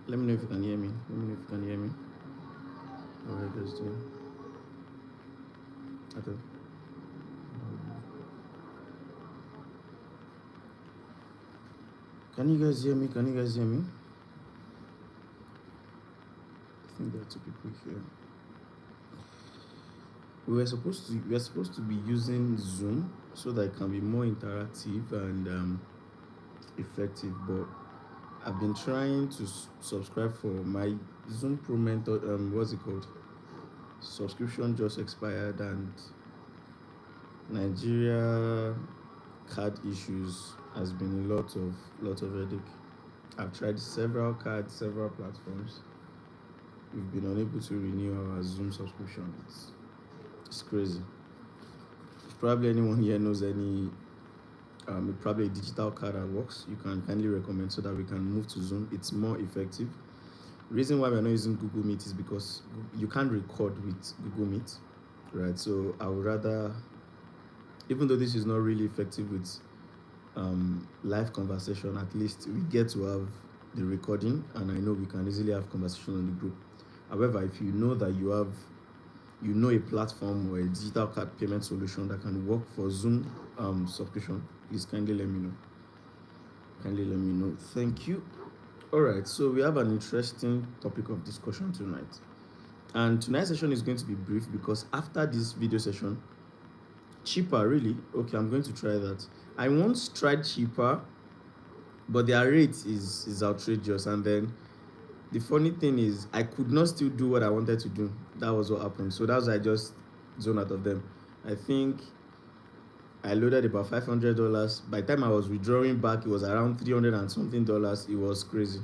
Let me know if you can hear me. Let me know if you can hear me. How are you guys doing? Okay. Can you guys hear me? Can you guys hear me? I think there are two people here. We were supposed to be using Zoom so that it can be more interactive and effective, but I've been trying to subscribe for my Zoom Pro Mentor. What's it called? Subscription just expired, and Nigeria card issues has been a lot of headache. I've tried several cards, several platforms. We've been unable to renew our Zoom subscription. It's crazy. If probably anyone here knows any probably a digital card that works, you can kindly recommend so that we can move to Zoom. It's more effective. The reason why we're not using Google Meet is because you can't record with Google Meet, right? So I would rather, even though this is not really effective with live conversation, at least we get to have the recording, and I know we can easily have conversation on the group. However, if you know that a platform or a digital card payment solution that can work for Zoom subscription, please kindly let me know. Thank you. All right, so we have an interesting topic of discussion tonight, and tonight's session is going to be brief because after this video session, cheaper, really? Okay, I'm going to try that. I once tried cheaper, but their rate is outrageous, and then the funny thing is I could not still do what I wanted to do. That was what happened. So that's why I just zoned out of them. I think I loaded about $500. By the time I was withdrawing back, it was around $300 and something dollars. It was crazy.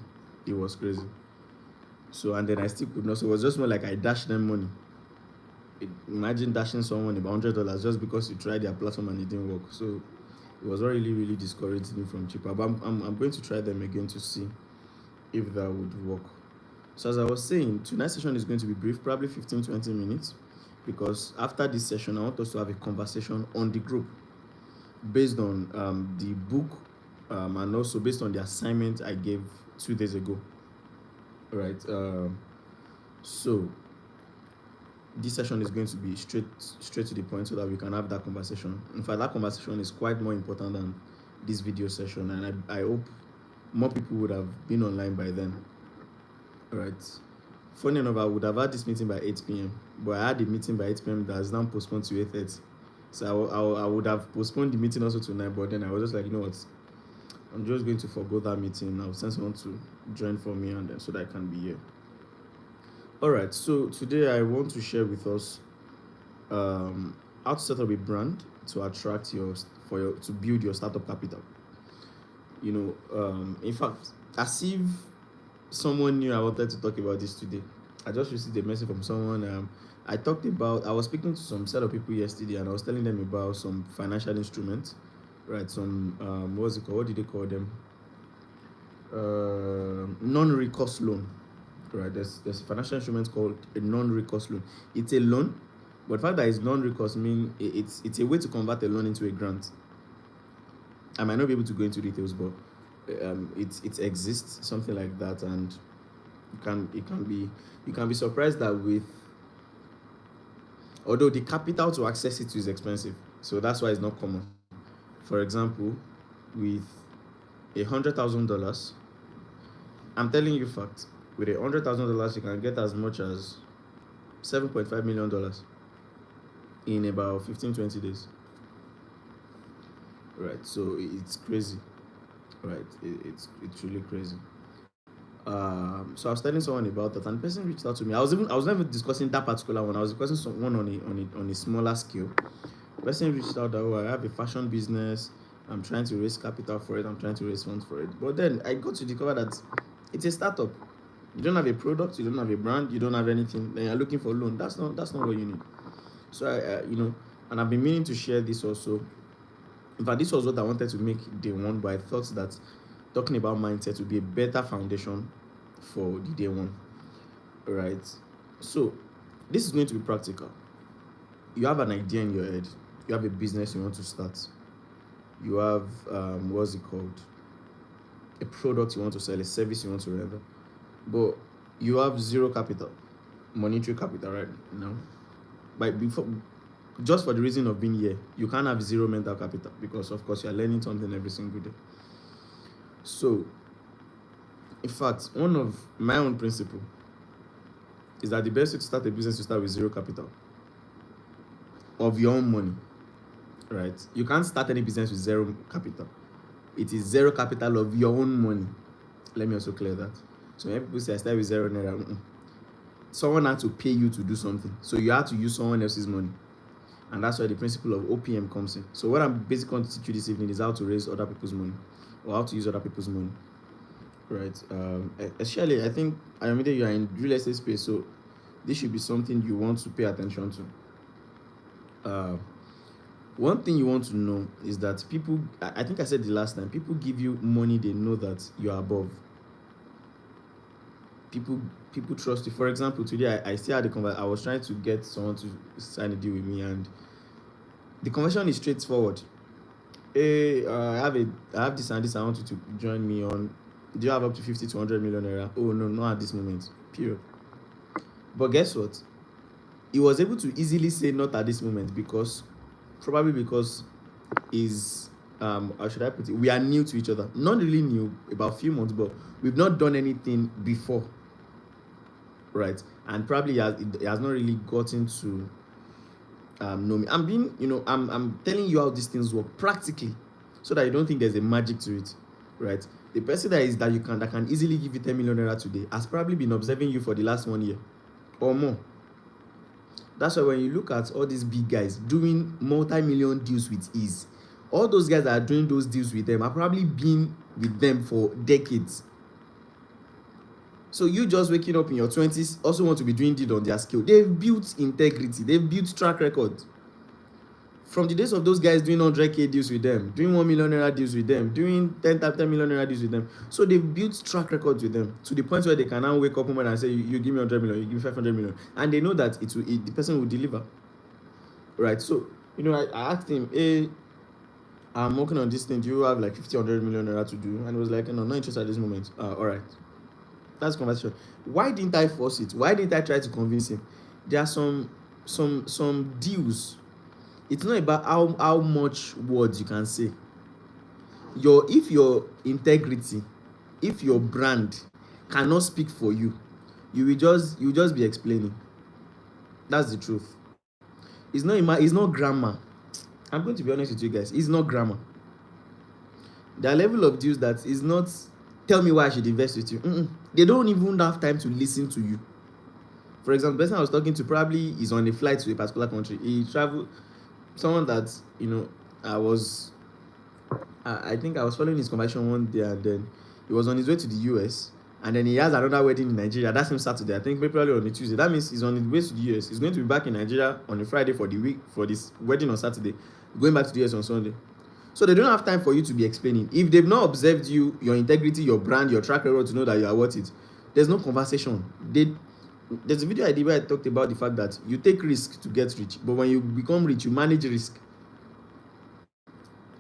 So, and then I still could not. So it was just more like I dashed them money. Imagine dashing someone about $100 just because you tried their platform and it didn't work. So it was really discouraging me from cheaper. But I'm going to try them again to see if that would work. So as I was saying, tonight's session is going to be brief, probably 15-20 minutes, because after this session I want us to have a conversation on the group based on the book and also based on the assignment I gave 2 days ago. All right. So this session is going to be straight to the point so that we can have that conversation. In fact, that conversation is quite more important than this video session, and I hope more people would have been online by then. All right. Funny enough, I would have had this meeting by 8 p.m. but I had a meeting by 8 p.m. that is now postponed to 8:30. So I would have postponed the meeting also tonight, but then I was just like, you know what, I'm just going to forgo that meeting now since you want to join for me, and then so that I can be here. All right, so today I want to share with us how to set up a brand to attract to build your startup capital. In fact, as if someone knew I wanted to talk about this today. I just received a message from someone. I was speaking to some set of people yesterday, and I was telling them about some financial instruments, right? Some what's it called? What did they call them? Non-recourse loan, right? There's a financial instrument called a non-recourse loan. It's a loan, but the fact that it's non-recourse means it's a way to convert a loan into a grant. I might not be able to go into details, but it exists, something like that, and you can be surprised that although the capital to access it is expensive, so that's why it's not common. For example, with $100,000, I'm telling you fact, with $100,000 you can get as much as $7.5 million in about 15-20 days. Right, so it's crazy. Right, it's really crazy. So I was telling someone about that, and the person reached out to me. I was not even discussing that particular one. I was discussing someone on a smaller scale. The person reached out that, oh, I have a fashion business. I'm trying to raise capital for it. I'm trying to raise funds for it. But then I got to discover that it's a startup. You don't have a product. You don't have a brand. You don't have anything. Then you're looking for a loan. That's not what you need. So and I've been meaning to share this also. In fact, this was what I wanted to make day one, but I thought that talking about mindset would be a better foundation for the day one. All right. So this is going to be practical. You have an idea in your head. You have a business you want to start. You have what's it called? A product you want to sell, a service you want to render. but you have zero capital, monetary capital right now. But before, just for the reason of being here, you can't have zero mental capital because, of course, you're learning something every single day. So, in fact, one of my own principle is that the best way to start a business is to start with zero capital of your own money, right? You can't start any business with zero capital. It is zero capital of your own money. Let me also clear that. So when people say I start with zero naira, someone had to pay you to do something, so you had to use someone else's money, and that's where the principle of OPM comes in. So what I'm basically going to teach you this evening is how to raise other people's money, or how to use other people's money, right? Especially, I think I mean you are in real estate space, so this should be something you want to pay attention to. One thing you want to know is that people, I think I said the last time, people give you money they know that you are above. People trust you. For example, today I still had a conversation. I was trying to get someone to sign a deal with me, and the conversation is straightforward. Hey, I have this and this. I want you to join me on. Do you have up to 50 to 100 million naira? Oh no, not at this moment. Period. But guess what? He was able to easily say not at this moment because is how should I put it? We are new to each other. Not really new, about a few months, but we've not done anything before, right? And probably he has not really gotten to know me. I'm telling you how these things work practically, so that you don't think there's a magic to it, right? The person that can easily give you 10 million naira today has probably been observing you for the last 1 year or more. That's why when you look at all these big guys doing multi-million deals with ease, all those guys that are doing those deals with them are probably been with them for decades. So you just waking up in your 20s also want to be doing deal on their scale. They've built integrity. They've built track record. From the days of those guys doing 100K deals with them, doing 1 million naira deals with them, doing 10 million naira deals with them. So they've built track records with them to the point where they can now wake up and say, you give me 100 million, you give me 500 million. And they know that the person will deliver. Right? So, I asked him, hey, I'm working on this thing. Do you have like 50, 100 million naira to do? And he was like, no, not interested at this moment. All right. That's conversation. Why didn't I force it? Why didn't I try to convince him? There are some deals. It's not about how much words you can say. If your integrity, if your brand cannot speak for you, you just be explaining. That's the truth. It's not grammar. I'm going to be honest with you guys. It's not grammar. There are level of deals that is not tell me why I should invest with you. They don't even have time to listen to you. For example, the person I was talking to probably is on a flight to a particular country. He traveled. Someone that I think I was following his conversation one day, and then he was on his way to the US, and then he has another wedding in Nigeria. That's him Saturday. I think probably on a Tuesday. That means he's on his way to the US. He's going to be back in Nigeria on a Friday for the week for this wedding on Saturday, going back to the US on Sunday. So they don't have time for you to be explaining. If they've not observed you, your integrity, your brand, your track record to know that you are worth it, there's no conversation. There's a video I did where I talked about the fact that you take risk to get rich, but when you become rich, you manage risk.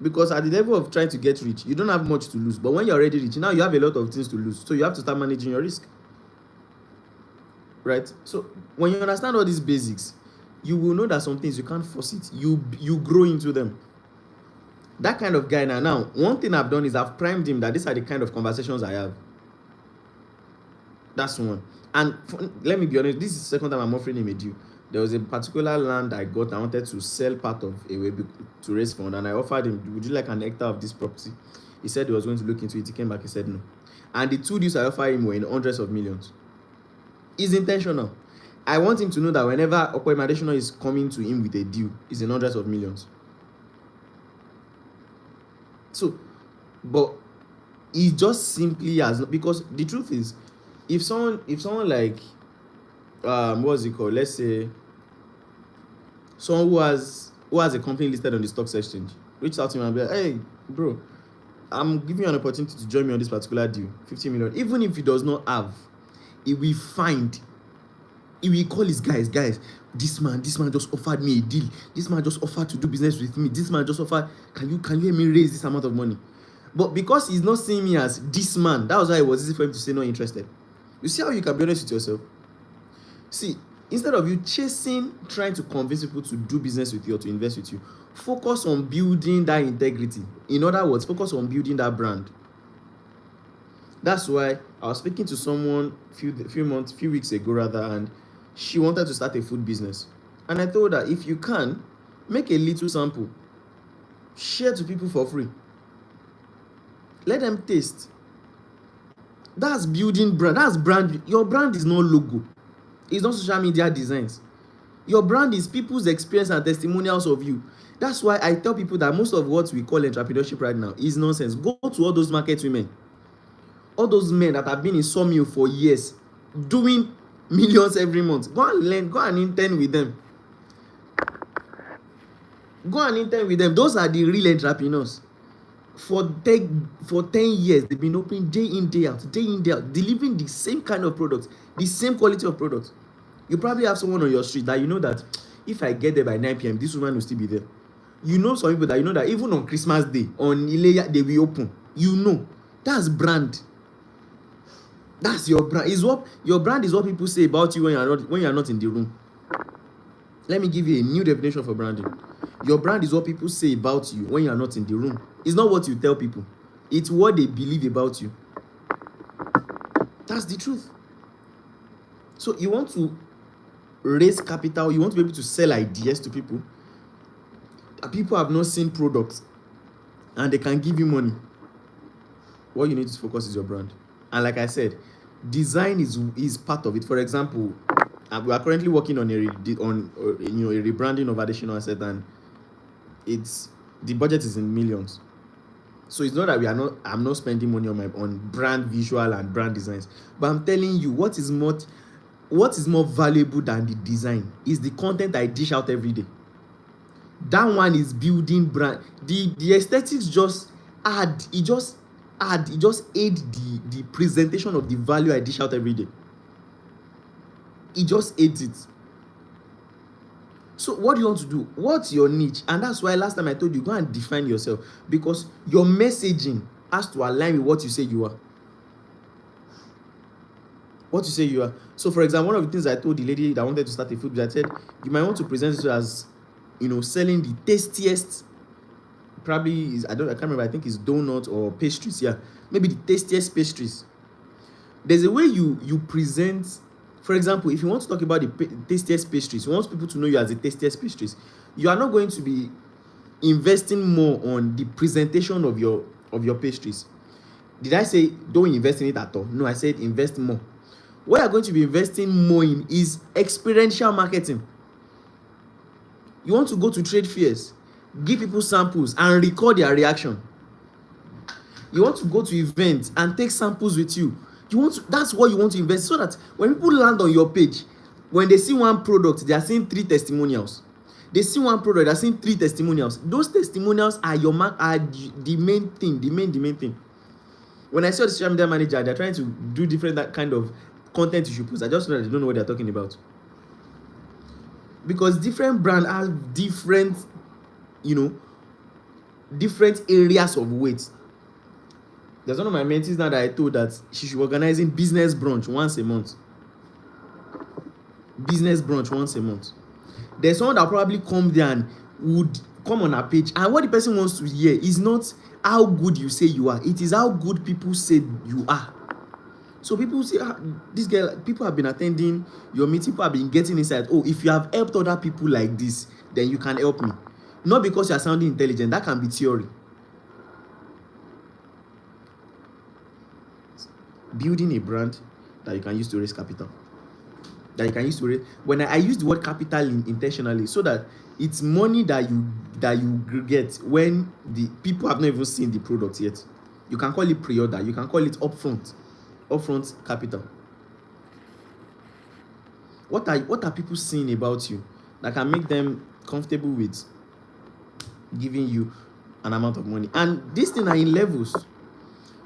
Because at the level of trying to get rich, you don't have much to lose. But when you're already rich, now you have a lot of things to lose. So you have to start managing your risk. Right? So when you understand all these basics, you will know that some things you can't force it. You grow into them. That kind of guy now, one thing I've done is I've primed him that these are the kind of conversations I have. That's one. And let me be honest, this is the second time I'm offering him a deal. There was a particular land I got. I wanted to sell part of a way to raise fund, and I offered him, would you like an hectare of this property? He said he was going to look into it. He came back, he said no. And the 2 deals I offered him were in hundreds of millions. It's intentional. I want him to know that whenever Okoye is coming to him with a deal, it's in hundreds of millions. So, but he just simply has, because the truth is, if someone like what's it called? Let's say someone who has a company listed on the stock exchange reach out to him and be like, hey bro, I'm giving you an opportunity to join me on this particular deal, 50 million. Even if he does not have, he will call his guys, this man just offered me a deal, this man just offered to do business with me, this man just offered, can you help me raise this amount of money? But because he's not seeing me as this man, that was why it was easy for him to say not interested. You see how you can be honest with yourself? See, instead of you trying to convince people to do business with you or to invest with you, focus on building that integrity. In other words, focus on building that brand. That's why I was speaking to someone few weeks ago rather, and she wanted to start a food business. And I told her, if you can, make a little sample, share to people for free. Let them taste. That's building brand. That's brand. Your brand is not logo. It's not social media designs. Your brand is people's experience and testimonials of you. That's why I tell people that most of what we call entrepreneurship right now is nonsense. Go to all those market women, all those men that have been in sawmill for years, doing millions every month. Go and learn. Go and intern with them. Go and intern with them. Those are the real entrepreneurs. For 10 years, they've been opening day in, day out, delivering the same kind of products, the same quality of products. You probably have someone on your street that you know that if I get there by 9 p.m., this woman will still be there. You know some people that you know that even on Christmas Day, on Ileya, they will open. You know, that's brand. That's your brand. Your brand is what people say about you when you are not in the room. Let me give you a new definition for branding. Your brand is what people say about you when you are not in the room. It's not what you tell people. It's what they believe about you. That's the truth. So you want to raise capital, you want to be able to sell ideas to people. People have not seen products and they can give you money. What you need to focus is your brand. And like I said, design is part of it. For example, we are currently working on a rebranding of additional asset, and the budget is in millions. So it's not that I'm not spending money on brand visual and brand designs, but I'm telling you what is more valuable than the design is the content I dish out every day. That one is building brand. The aesthetics just aid the presentation of the value I dish out every day. It just aids it. So what do you want to do? What's your niche? And that's why last time I told you, go and define yourself, because your messaging has to align with what you say you are. What you say you are. So for example, one of the things I told the lady that wanted to start a food business, I said, you might want to present it as, selling the tastiest, probably I can't remember, I think it's donuts or pastries. Yeah, maybe the tastiest pastries. There's a way you present. For example, if you want to talk about the tastiest pastries, you want people to know you as the tastiest pastries, you are not going to be investing more on the presentation of your pastries. Did I say don't invest in it at all? No, I said invest more. What you're going to be investing more in is experiential marketing. You want to go to trade fairs, give people samples and record their reaction. You want to go to events and take samples with you. That's what you want to invest, so that when people land on your page, when they see one product, they are seeing 3 testimonials. They see one product, they are seeing 3 testimonials. Those testimonials are the main thing, the main thing. When I saw the social media manager, they're trying to do different that kind of content you should post. I just know that they don't know what they're talking about. Because different brands have different areas of weight. There's one of my mentees now that I told that she should be organizing business brunch once a month. There's someone that probably come there and would come on her page, and what the person wants to hear is not how good you say you are, it is how good people say you are. So people say, this girl, people have been attending your meeting, people have been getting inside. Oh, if you have helped other people like this, then you can help me. Not because you are sounding intelligent, that can be theory. Building a brand that you can use to raise capital. When I use the word capital intentionally, so that it's money that you get when the people have not even seen the product yet. You can call it pre-order, you can call it upfront capital. What are people seeing about you that can make them comfortable with giving you an amount of money? And these things are in levels.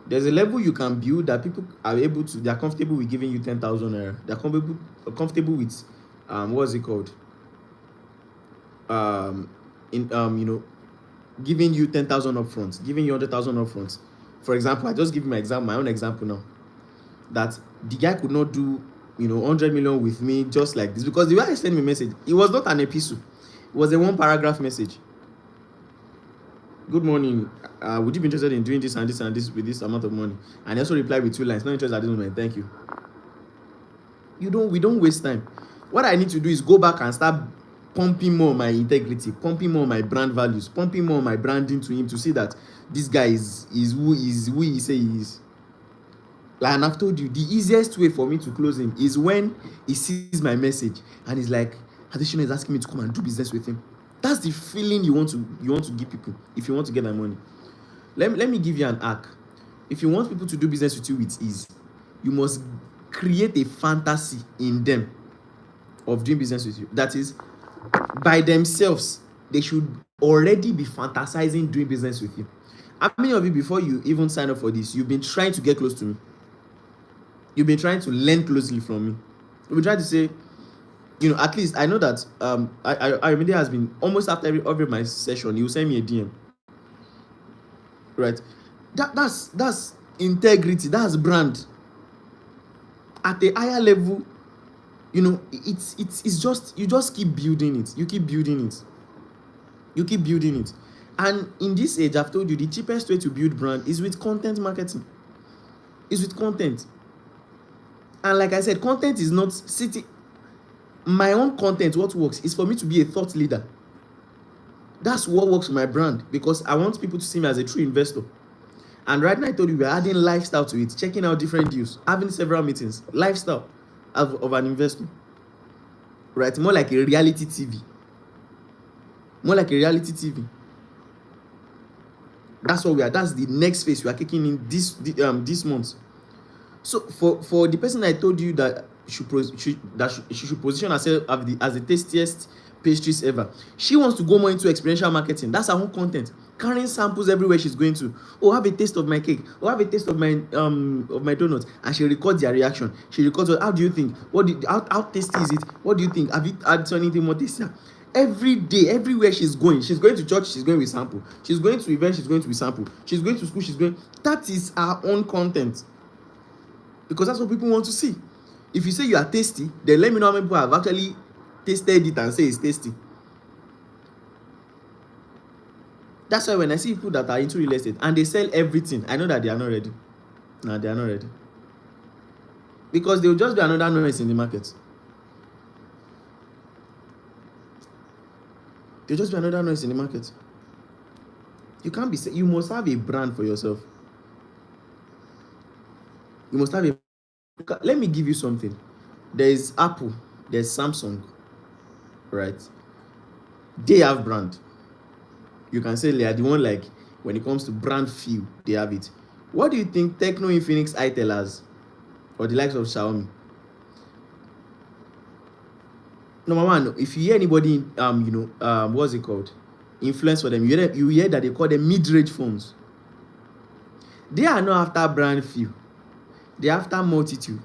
There's a level you can build that people are they are comfortable with giving you 10,000 naira. They're comfortable with what's it called? Giving you 10,000 upfront, giving you 100,000 upfront. For example, I just give my own example now. that the guy could not do 100 million with me just like this, because the way I sent him a message, it was not an epistle, it was a one paragraph message. Good morning, would you be interested in doing this and this and this with this amount of money? And he also replied with 2 lines, not interested at this moment, thank you. We don't waste time. What I need to do is go back and start pumping more my integrity, pumping more my brand values, pumping more my branding to him, to see that this guy is who he say he is. Like, and I've told you, the easiest way for me to close him is when he sees my message and he's like, Adesina is asking me to come and do business with him. That's the feeling you want to give people if you want to get that money. Let me give you an hack. If you want people to do business with you with ease, you must create a fantasy in them of doing business with you. That is, by themselves, they should already be fantasizing doing business with you. How many of you, before you even sign up for this, you've been trying to get close to me? You've been trying to learn closely from me. You've been trying to say, at least I know that I mean, there has been almost after every my session, you send me a DM. Right? That's integrity, that's brand. At a higher level, it's just, you just keep building it. You keep building it. And in this age, I've told you, the cheapest way to build brand is with content marketing. Is with content. And like I said, content is not sitting. My own content, what works is for me to be a thought leader. That's what works for my brand, because I want people to see me as a true investor. And right now, I told you, we're adding lifestyle to it, checking out different deals, having several meetings. Lifestyle of an investor. Right? More like a reality TV. That's what we are. That's the next phase we are kicking in this month. So for the person I told you that she should position herself as the tastiest pastries ever, she wants to go more into experiential marketing. That's her own content, carrying samples everywhere she's going to. Oh, have a taste of my cake. Oh, have a taste of my donuts. And she records their reaction. She records, how do you think? How tasty is it? What do you think? Have you added anything more tastier? Every day, everywhere she's going to church, she's going with sample. She's going to events, she's going to with sample. She's going to school, that is her own content. Because that's what people want to see. If you say you are tasty, then let me know how many people have actually tasted it and say it's tasty. That's why when I see people that are into real estate and they sell everything, I know that they are not ready. No, they are not ready. Because they will just be another noise in the market. They'll just be another noise in the market. You must have a brand for yourself. You must have a. Let me give you something. There is Apple, there's Samsung, right? They have brand. You can say they are the one, like, when it comes to brand feel, they have it. What do you think Techno, Infinix, Itel has, or the likes of Xiaomi? Number one, if you hear anybody, what's it called, influence for them, you hear that they call them mid-range phones. They are not after brand feel. They are after multitude.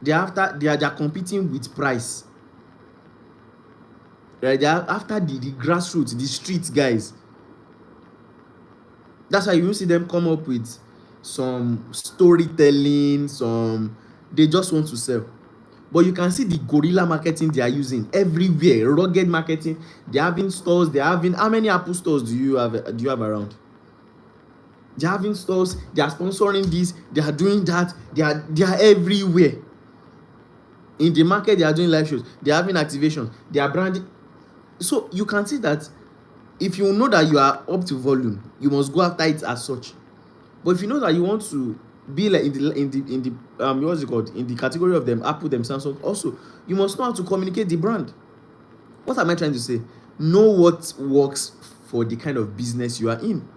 They are competing with price. Right? They are after the grassroots, the street guys. That's why you see them come up with some storytelling, they just want to sell. But you can see the guerrilla marketing they are using everywhere, rugged marketing. They're having stores. How many Apple stores do you have around? They're having stores. They are sponsoring this. They are doing that. They are everywhere. In the market, they are doing live shows. They are having activation. They are branding. So you can see that if you know that you are up to volume, you must go after it as such. But if you know that you want to be like in the what's it called, in the category of them, Apple, them, Samsung, also you must know how to communicate the brand. What am I trying to say? Know what works for the kind of business you are in.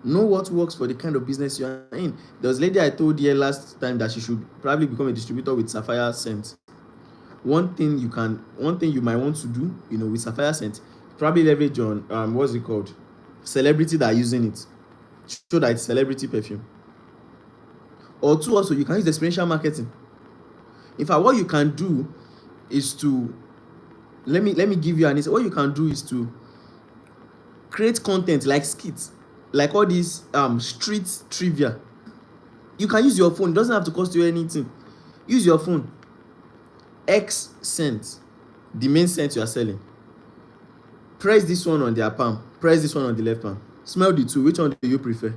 Know what works for the kind of business you are in. There was a lady I told you last time that she should probably become a distributor with Sapphire Scent. One thing you might want to do, with Sapphire Scent, probably leverage on what's it called, celebrity that are using it. Show that it's celebrity perfume. Or two, also you can use experiential marketing. In fact, what you can do is to let me give you an answer. What you can do is to create content like skits. like all these street trivia. You can use your phone, it doesn't have to cost you anything. Use your phone. X scent, the main scent you are selling. Press this one on their palm, press this one on the left palm. Smell the two, which one do you prefer?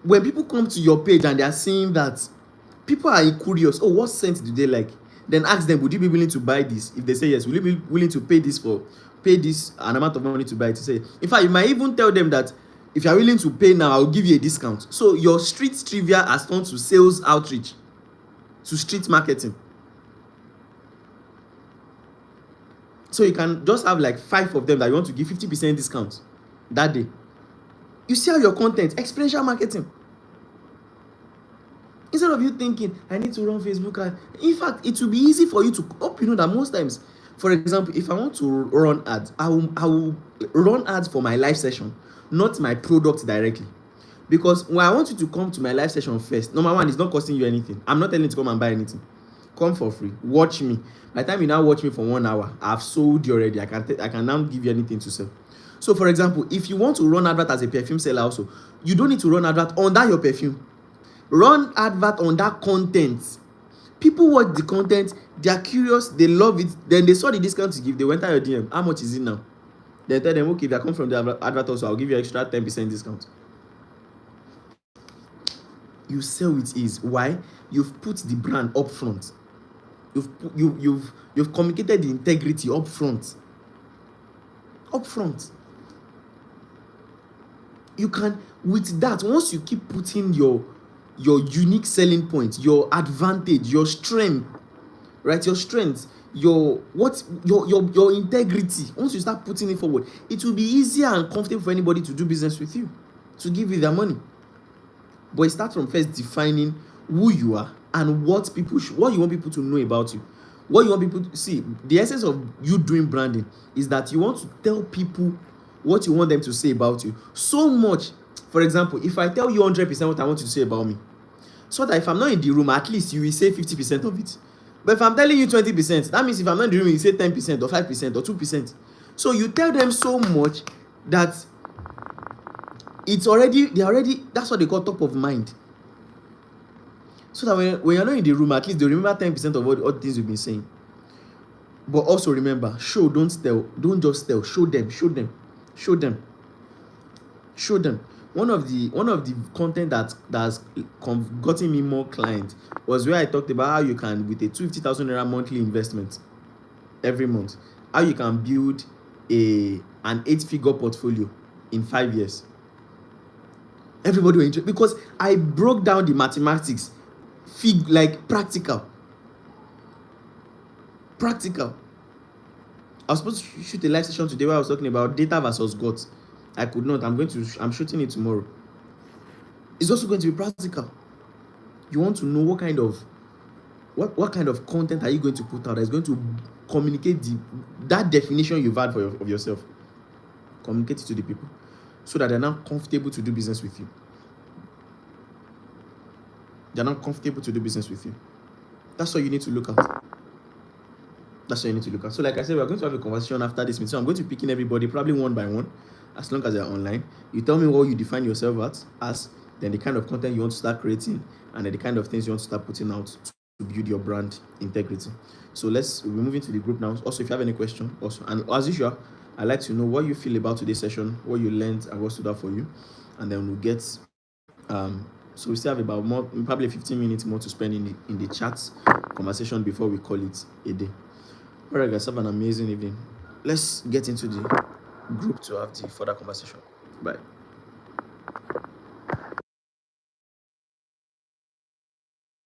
When people come to your page and they are seeing that, people are curious. Oh, what scent do they like? Then ask them, would you be willing to buy this? If they say yes, will you be willing to pay this an amount of money to buy it? To say, in fact, you might even tell them that if you are willing to pay now, I'll give you a discount. So your street trivia has turned to sales outreach, to street marketing. So you can just have like 5 of them that you want to give 50% discount that day. You sell your content, experiential marketing. Instead of you thinking, I need to run Facebook ads. In fact, it will be easy for you to hope you know that most times, for example, if I want to run ads, I will run ads for my live session, not my product directly. Because when I want you to come to my live session first, number one, it's not costing you anything. I'm not telling you to come and buy anything. Come for free. Watch me. By the time you now watch me for 1 hour, I've sold you already. I can now give you anything to sell. So, for example, if you want to run advert as a perfume seller also, you don't need to run advert under your perfume. Run advert on that content. People watch the content, they are curious, they love it, then they saw the discount you give, they went out your DM. How much is it now? Then tell them, okay, if I come from the advert also, I'll give you extra 10% discount. You sell with ease. Why? You've put the brand up front. You've communicated the integrity up front. Up front. You can, with that, once you keep putting your unique selling point, your advantage, your strength, right? Your strength, your integrity. Once you start putting it forward, it will be easier and comfortable for anybody to do business with you, to give you their money. But it starts from first defining who you are and what you want people to know about you. What you want people to see. The essence of you doing branding is that you want to tell people what you want them to say about you. So much. For example, if I tell you 100% what I want you to say about me, so that if I'm not in the room, at least you will say 50% of it. But if I'm telling you 20%, that means if I'm not in the room, you say 10% or 5% or 2%. So you tell them so much that that's what they call top of mind. So that when you're not in the room, at least they remember 10% of all the things you've been saying. But also remember, show, don't tell. Don't just tell. Show them. One of the content that's gotten me more clients was where I talked about how you can, with a 250,000 naira monthly investment every month, how you can build an 8-figure portfolio in 5 years. Everybody was interested because I broke down the mathematics, like practical. I was supposed to shoot a live session today where I was talking about data versus GOT. I could not. I'm shooting it tomorrow. It's also going to be practical. You want to know what kind of content are you going to put out that is going to communicate that definition you've had of yourself. Communicate it to the people so that they're now comfortable to do business with you. That's all you need to look at. So like I said, we're going to have a conversation after this meeting. So I'm going to pick in everybody, probably one by one, as long as they're online. You tell me what you define yourself as, then the kind of content you want to start creating, and then the kind of things you want to start putting out to build your brand integrity. So we're moving to the group now. Also, if you have any question, also, and as usual, I'd like to know what you feel about today's session, what you learned, and what stood out for you, and then we'll get so we still have about probably 15 minutes more to spend in the chat conversation before we call it a day. All right, guys, have an amazing evening. Let's get into the group to have the further conversation. Bye.